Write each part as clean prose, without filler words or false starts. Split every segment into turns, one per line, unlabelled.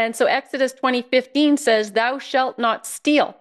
And so Exodus 20:15 says, thou shalt not steal.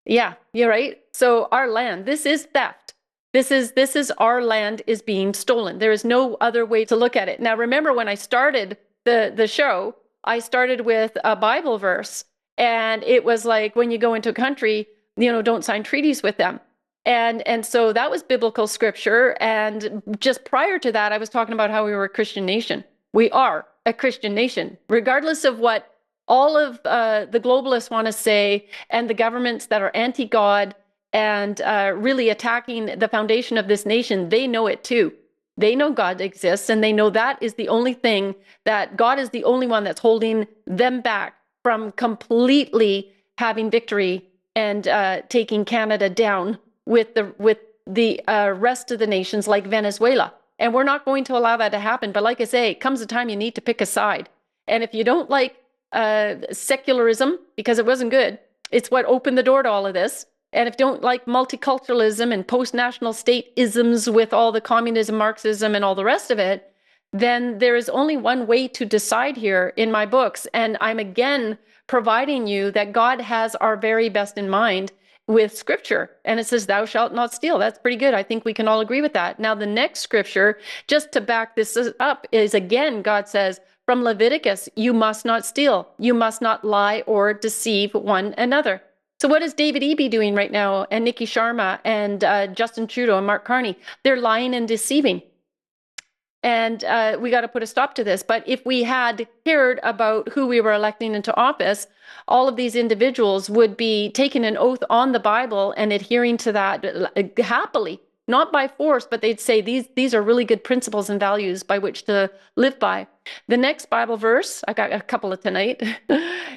Yeah, you're right. So our land, this is theft. This is our land is being stolen. There is no other way to look at it. Now, remember when I started the show, I started with a Bible verse, and it was like, when you go into a country, don't sign treaties with them. And so that was biblical scripture. And just prior to that, I was talking about how we were a Christian nation. We are a Christian nation, regardless of what all of the globalists want to say, and the governments that are anti-God and really attacking the foundation of this nation. They know it too. They know God exists, and they know that is the only thing, that God is the only one that's holding them back from completely having victory and taking Canada down with the rest of the nations like Venezuela. And we're not going to allow that to happen. But like I say, it comes a time you need to pick a side. And if you don't like secularism, because it wasn't good, it's what opened the door to all of this. And if you don't like multiculturalism and post-national state isms with all the communism, Marxism, and all the rest of it, then there is only one way to decide here in my books. And I'm again providing you that God has our very best in mind with scripture. And it says, thou shalt not steal. That's pretty good. I think we can all agree with that. Now, the next scripture, just to back this up, is again, God says, from Leviticus, you must not steal. You must not lie or deceive one another. So what is David Eby doing right now, and Nikki Sharma and Justin Trudeau and Mark Carney? They're lying and deceiving. And we got to put a stop to this. But if we had cared about who we were electing into office, all of these individuals would be taking an oath on the Bible and adhering to that happily. Not by force, but they'd say these are really good principles and values by which to live by. The next Bible verse, I got a couple of tonight,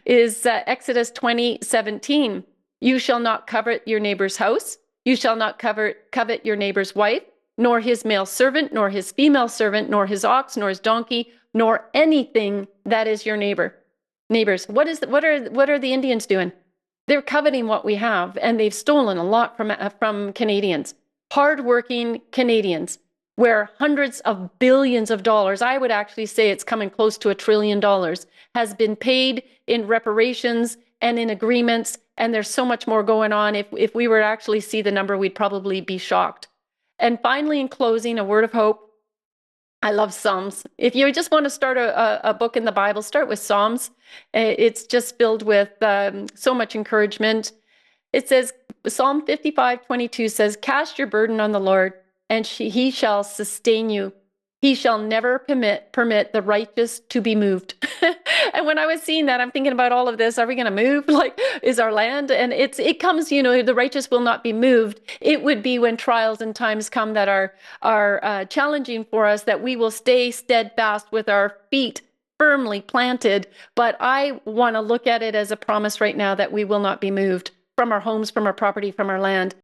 is Exodus 20:17. You shall not covet your neighbor's house. You shall not covet your neighbor's wife, nor his male servant, nor his female servant, nor his ox, nor his donkey, nor anything that is your neighbor's. What are the Indians doing? They're coveting what we have, and they've stolen a lot from Canadians. Hardworking Canadians, where hundreds of billions of dollars, I would actually say it's coming close to $1 trillion, has been paid in reparations and in agreements. And there's so much more going on. If we were to actually see the number, we'd probably be shocked. And finally, in closing, a word of hope. I love Psalms. If you just want to start a book in the Bible, start with Psalms. It's just filled with so much encouragement. It says, Psalm 55:22 says, cast your burden on the Lord, and he shall sustain you. He shall never permit the righteous to be moved. And when I was seeing that, I'm thinking about all of this. Are we going to move? Like, is our land? And it comes, the righteous will not be moved. It would be when trials and times come that are challenging for us, that we will stay steadfast with our feet firmly planted. But I want to look at it as a promise right now that we will not be moved from our homes, from our property, from our land.